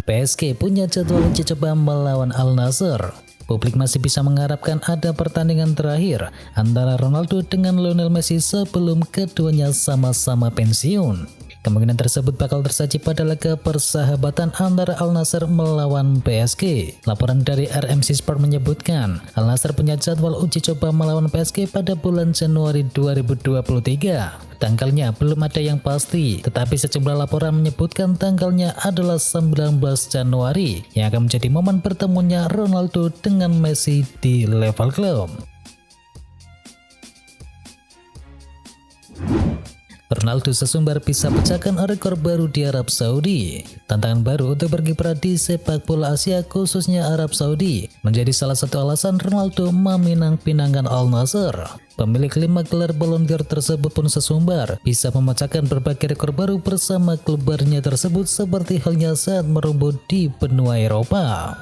PSG punya jadwal uji coba melawan Al Nassr. Publik masih bisa mengharapkan ada pertandingan terakhir antara Ronaldo dengan Lionel Messi sebelum keduanya sama-sama pensiun. Kemungkinan tersebut bakal tersaji pada laga persahabatan antara Al Nassr melawan PSG. Laporan dari RMC Sport menyebutkan, Al Nassr punya jadwal uji coba melawan PSG pada bulan Januari 2023. Tanggalnya belum ada yang pasti, tetapi sejumlah laporan menyebutkan tanggalnya adalah 19 Januari, yang akan menjadi momen pertemuannya Ronaldo dengan Messi di level klub. Ronaldo sesumbar bisa pecahkan rekor baru di Arab Saudi. Tantangan baru untuk berkiprah di sepak bola Asia khususnya Arab Saudi menjadi salah satu alasan Ronaldo meminang-pinangkan Al Nassr. Pemilik 5 gelar Ballon d'Or tersebut pun sesumbar bisa memecahkan berbagai rekor baru bersama klub barunya tersebut seperti halnya saat merumput di benua Eropa.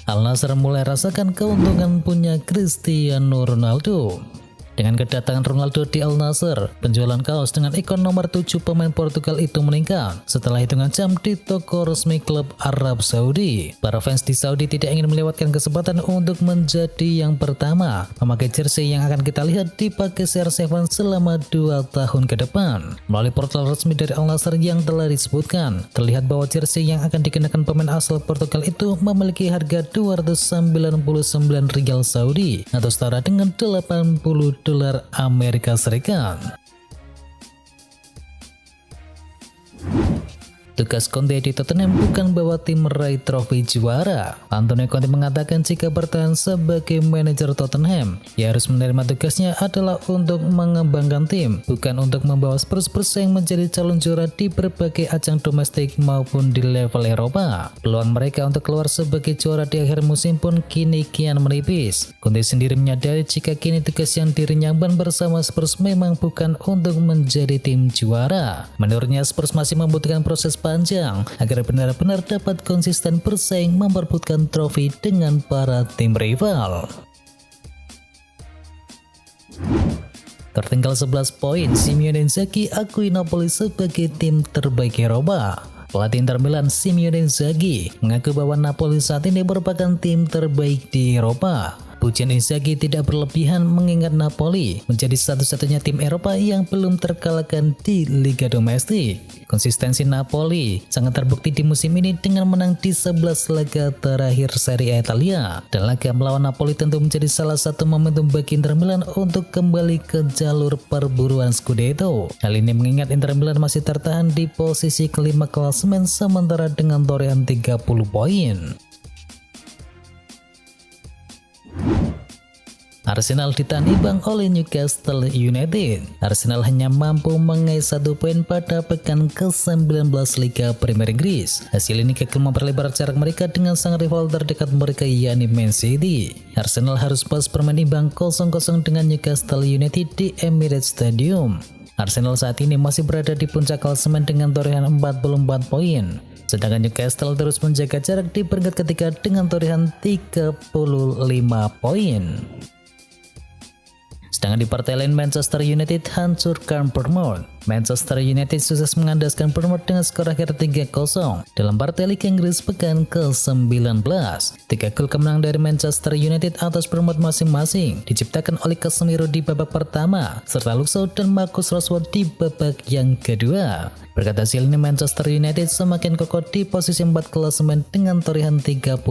Al Nassr mulai rasakan keuntungan punya Cristiano Ronaldo. Dengan kedatangan Ronaldo di Al Nassr, penjualan kaos dengan ikon nomor 7 pemain Portugal itu meningkat setelah hitungan jam di toko resmi klub Arab Saudi. Para fans di Saudi tidak ingin melewatkan kesempatan untuk menjadi yang pertama memakai jersey yang akan kita lihat dipakai CR7 selama 2 tahun ke depan. Melalui portal resmi dari Al Nassr yang telah disebutkan, terlihat bahwa jersey yang akan dikenakan pemain asal Portugal itu memiliki harga 299 rial Saudi atau setara dengan $80 Amerika Serikat. Tugas Conte di Tottenham bukan bawa tim meraih trofi juara. Antonio Conte mengatakan jika bertahan sebagai manajer Tottenham, ia harus menerima tugasnya adalah untuk mengembangkan tim, bukan untuk membawa Spurs bersaing menjadi calon juara di berbagai ajang domestik maupun di level Eropa. Peluang mereka untuk keluar sebagai juara di akhir musim pun kini kian menipis. Conte sendiri menyadari jika kini tugas yang dirinya emban bersama Spurs memang bukan untuk menjadi tim juara. Menurutnya Spurs masih membutuhkan proses panjang agar benar-benar dapat konsisten bersaing memperebutkan trofi dengan para tim rival. Tertinggal 11 poin, Simone Inzaghi akui Napoli sebagai tim terbaik Eropa. Pelatih Inter Milan Simone Inzaghi mengaku bahwa Napoli saat ini merupakan tim terbaik di Eropa. Pujian Inzaghi tidak berlebihan mengingat Napoli menjadi satu-satunya tim Eropa yang belum terkalahkan di Liga Domestik. Konsistensi Napoli sangat terbukti di musim ini dengan menang di 11 laga terakhir Serie A Italia. Dan laga melawan Napoli tentu menjadi salah satu momentum bagi Inter Milan untuk kembali ke jalur perburuan Scudetto. Hal ini mengingat Inter Milan masih tertahan di posisi kelima klasemen sementara dengan torehan 30 poin. Arsenal ditahan imbang oleh Newcastle United. Arsenal hanya mampu mengaih 1 poin pada pekan ke-19 Liga Premier Inggris. Hasil ini gagal memperlebar jarak mereka dengan sang rival terdekat mereka yakni Man City. Arsenal harus puas bermain imbang 0-0 dengan Newcastle United di Emirates Stadium. Arsenal saat ini masih berada di puncak klasemen dengan torehan 44 poin. Sedangkan Newcastle terus menjaga jarak di peringkat ketiga dengan torehan 35 poin. Sedangkan di partai lain Manchester United hancurkan Bournemouth. Manchester United sukses mengandaskan Bournemouth dengan skor akhir 3-0 dalam partai Liga Inggris pekan ke-19. 3 gol kemenangan dari Manchester United atas Bournemouth masing-masing diciptakan oleh Casemiro di babak pertama serta Luke Shaw dan Marcus Rashford di babak yang kedua. Berkat hasil ini Manchester United semakin kokoh di posisi 4 klasemen dengan torehan 35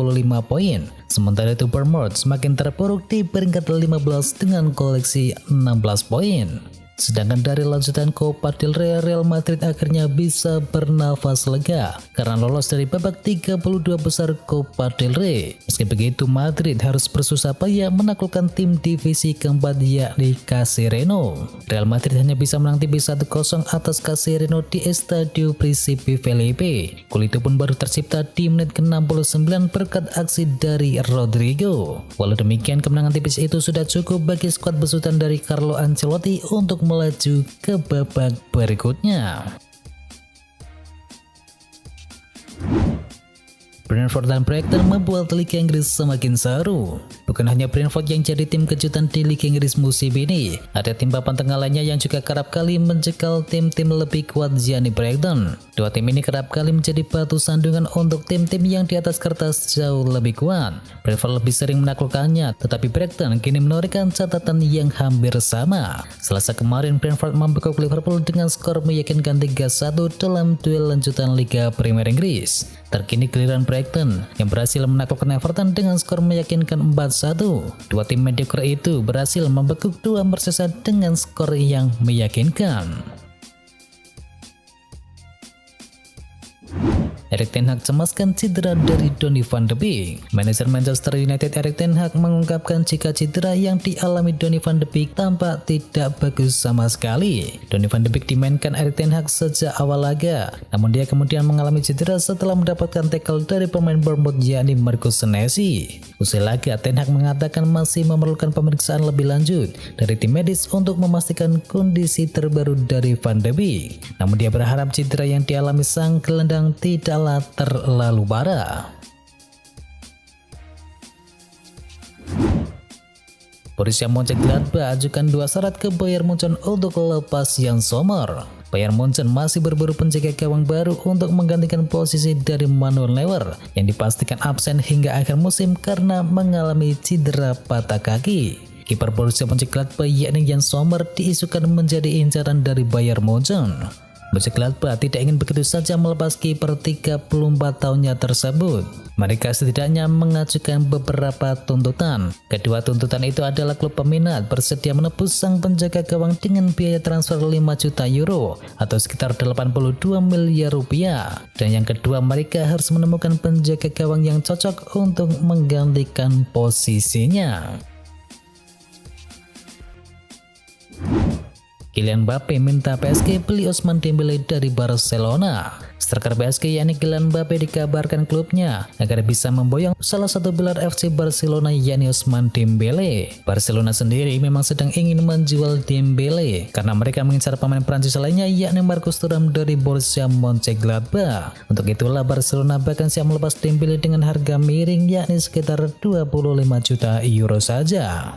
poin. Sementara itu Bournemouth semakin terpuruk di peringkat 15 dengan koleksi 16 poin. Sedangkan dari lanjutan Copa del Rey, Real Madrid akhirnya bisa bernafas lega karena lolos dari babak 32 besar Copa del Rey. Meski begitu, Madrid harus bersusah payah menaklukkan tim divisi keempat yakni Casereno. Real Madrid hanya bisa menang tipis 1-0 atas Casereno di Estadio Príncipe Felipe. Gol itu pun baru tercipta di menit ke-69 berkat aksi dari Rodrigo. Walau demikian, kemenangan tipis itu sudah cukup bagi skuad besutan dari Carlo Ancelotti untuk melaju ke babak berikutnya. Brentford dan Brighton membuat Liga Inggris semakin seru. Bukan hanya Brentford yang jadi tim kejutan di Liga Inggris musim ini, ada tim papan tengah lainnya yang juga kerap kali mencekal tim-tim lebih kuat, yakni Brighton. Dua tim ini kerap kali menjadi batu sandungan untuk tim-tim yang di atas kertas jauh lebih kuat. Brentford lebih sering menaklukkannya, tetapi Brighton kini menorehkan catatan yang hampir sama. Selasa kemarin Brentford membekuk Liverpool dengan skor meyakinkan 3-1 dalam duel lanjutan Liga Premier Inggris. Terkini giliran Brighton yang berhasil menaklukkan Everton dengan skor meyakinkan 4-1. Dua tim mediocre itu berhasil membekuk dua Merseyside dengan skor yang meyakinkan. Erik ten Hag cemaskan cedera dari Donny van de Beek. Manajer Manchester United Erik ten Hag mengungkapkan jika cedera yang dialami Donny van de Beek tampak tidak bagus sama sekali. Donny van de Beek dimainkan Erik ten Hag sejak awal laga, namun dia kemudian mengalami cedera setelah mendapatkan tackle dari pemain Bournemouth yakni Marcus Senesi. Usai laga, ten Hag mengatakan masih memerlukan pemeriksaan lebih lanjut dari tim medis untuk memastikan kondisi terbaru dari van de Beek. Namun dia berharap cedera yang dialami sang gelandang tidaklah terlalu parah. Borussia Mönchengladbach ajukan dua syarat ke Bayern Munchen untuk lepas Jan Sommer. Bayern Munchen masih berburu penjaga gawang baru untuk menggantikan posisi dari Manuel Neuer yang dipastikan absen hingga akhir musim karena mengalami cedera patah kaki. Kiper Borussia Mönchengladbach yakni Jan Sommer diisukan menjadi incaran dari Bayern Munchen. Mönchengladbach tidak ingin begitu saja melepas kiper 34 tahunnya tersebut. Mereka setidaknya mengajukan beberapa tuntutan. Kedua tuntutan itu adalah klub peminat bersedia menebus sang penjaga gawang dengan biaya transfer 5 juta euro atau sekitar 82 miliar rupiah. Dan yang kedua, mereka harus menemukan penjaga gawang yang cocok untuk menggantikan posisinya. Kylian Mbappe minta PSG beli Ousmane Dembele dari Barcelona. Striker PSG yakni Kylian Mbappe dikabarkan klubnya agar bisa memboyong salah satu pilar FC Barcelona yakni Ousmane Dembele. Barcelona sendiri memang sedang ingin menjual Dembele karena mereka mengincar pemain Prancis lainnya yakni Marcus Thuram dari Borussia Mönchengladbach. Untuk itulah Barcelona bahkan siap melepas Dembele dengan harga miring yakni sekitar 25 juta euro saja.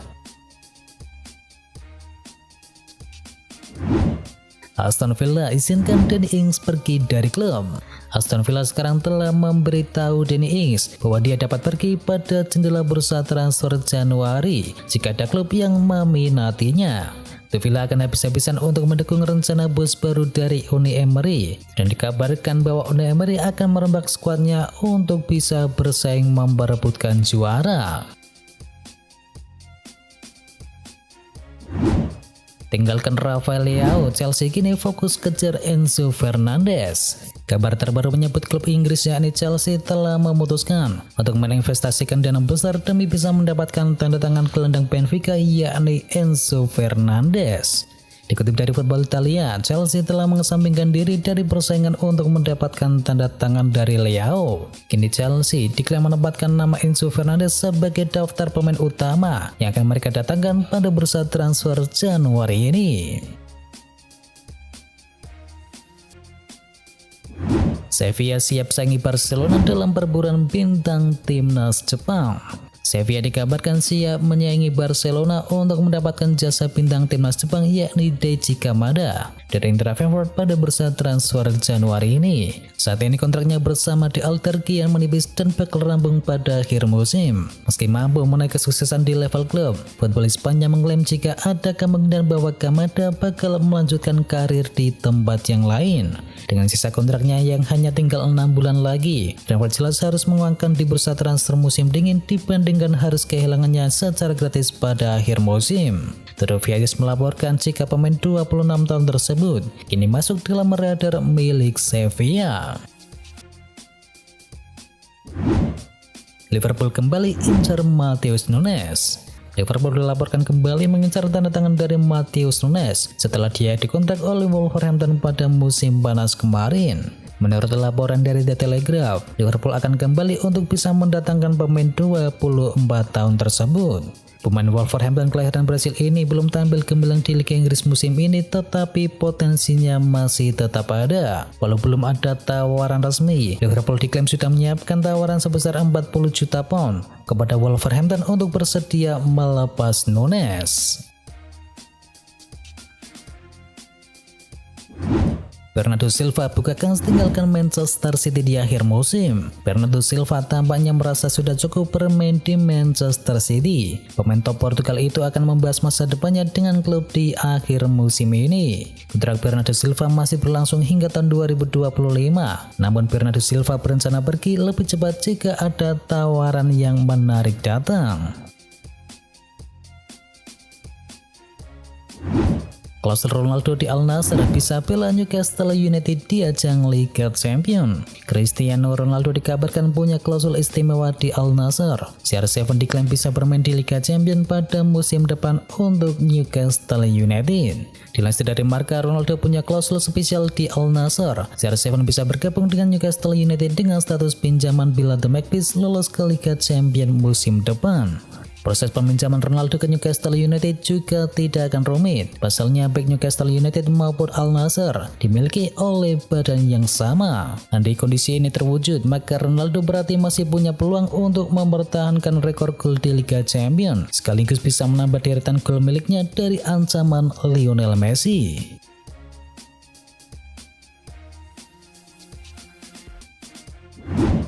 Aston Villa izinkan Danny Ings pergi dari klub. Aston Villa sekarang telah memberitahu Danny Ings bahwa dia dapat pergi pada jendela bursa transfer Januari jika ada klub yang meminatinya. Villa akan habis-habisan untuk mendukung rencana bos baru dari Unai Emery dan dikabarkan bahwa Unai Emery akan merombak skuadnya untuk bisa bersaing memperebutkan juara. Tinggalkan Rafael Leao, Chelsea kini fokus kejar Enzo Fernandez. Kabar terbaru menyebut klub Inggris yakni Chelsea telah memutuskan untuk menginvestasikan dana besar demi bisa mendapatkan tanda tangan gelandang Benfica yakni Enzo Fernandez. Dikutip dari Football Italia, Chelsea telah mengesampingkan diri dari persaingan untuk mendapatkan tanda tangan dari Leao. Kini Chelsea diklaim menempatkan nama Enzo Fernandez sebagai daftar pemain utama yang akan mereka datangkan pada bursa transfer Januari ini. Sevilla siap saingi Barcelona dalam perburuan bintang timnas Jepang. Sevilla dikabarkan siap menyaingi Barcelona untuk mendapatkan jasa bintang timnas Jepang yakni Daichi Kamada dari Eintracht Frankfurt pada bursa transfer Januari ini. Saat ini kontraknya bersama The Alter kian menipis dan bakal rampung pada akhir musim. Meski mampu menaik kesuksesan di level klub, futbolis Spanyol mengklaim jika ada kemungkinan bahwa Kamada bakal melanjutkan karir di tempat yang lain. Dengan sisa kontraknya yang hanya tinggal 6 bulan lagi, Frankfurt jelas harus menguangkan di bursa transfer musim dingin dibandingkan harus kehilangannya secara gratis pada akhir musim. Viajes melaporkan jika pemain 26 tahun tersebut kini masuk dalam radar milik Sevilla. Liverpool kembali incar Matheus Nunes. Liverpool dilaporkan kembali mengincar tanda tangan dari Matheus Nunes setelah dia dikontrak oleh Wolverhampton pada musim panas kemarin. Menurut laporan dari The Telegraph, Liverpool akan kembali untuk bisa mendatangkan pemain 24 tahun tersebut. Pemain Wolverhampton kelahiran Brasil ini belum tampil gemilang di Liga Inggris musim ini, tetapi potensinya masih tetap ada. Walau belum ada tawaran resmi, Liverpool diklaim sudah menyiapkan tawaran sebesar 40 juta pound kepada Wolverhampton untuk bersedia melepas Nunes. Bernardo Silva buka kans tinggalkan Manchester City di akhir musim. Bernardo Silva tampaknya merasa sudah cukup bermain di Manchester City. Pemain top Portugal itu akan membahas masa depannya dengan klub di akhir musim ini. Kontrak Bernardo Silva masih berlangsung hingga tahun 2025. Namun Bernardo Silva berencana pergi lebih cepat jika ada tawaran yang menarik datang. Klausul Ronaldo di Al Nassr bisa bela Newcastle United di ajang Liga Champions. Cristiano Ronaldo dikabarkan punya klausul istimewa di Al Nassr. CR7 diklaim bisa bermain di Liga Champions pada musim depan untuk Newcastle United. Dilansir dari Marca, Ronaldo punya klausul spesial di Al Nassr. CR7 bisa bergabung dengan Newcastle United dengan status pinjaman bila The Magpies lolos ke Liga Champions musim depan. Proses peminjaman Ronaldo ke Newcastle United juga tidak akan rumit. Pasalnya baik Newcastle United maupun Al Nassr dimiliki oleh badan yang sama. Andai kondisi ini terwujud, maka Ronaldo berarti masih punya peluang untuk mempertahankan rekor gol di Liga Champions, sekaligus bisa menambah deretan gol miliknya dari ancaman Lionel Messi.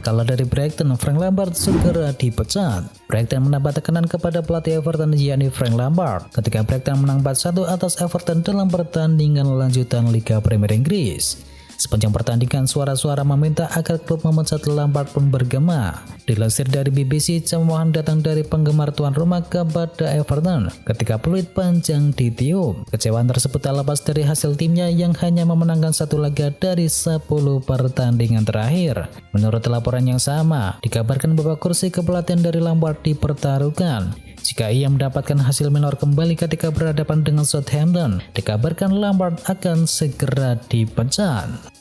Kalau dari Brighton, Frank Lampard segera dipecat. Brighton menambah tekanan kepada pelatih Everton yakni Frank Lampard ketika Brighton menang 4-1 atas Everton dalam pertandingan lanjutan Liga Premier Inggris. Sepanjang pertandingan, suara-suara meminta agar klub memecat Lampard pun bergema. Dilansir dari BBC, cemoohan datang dari penggemar tuan rumah kepada Everton ketika peluit panjang ditiup. Kecewaan tersebut tak lepas dari hasil timnya yang hanya memenangkan 1 laga dari 10 pertandingan terakhir. Menurut laporan yang sama, dikabarkan bahwa kursi kepelatihan dari Lampard dipertaruhkan. Jika ia mendapatkan hasil minor kembali ketika berhadapan dengan Southampton, dikabarkan Lampard akan segera dipecat.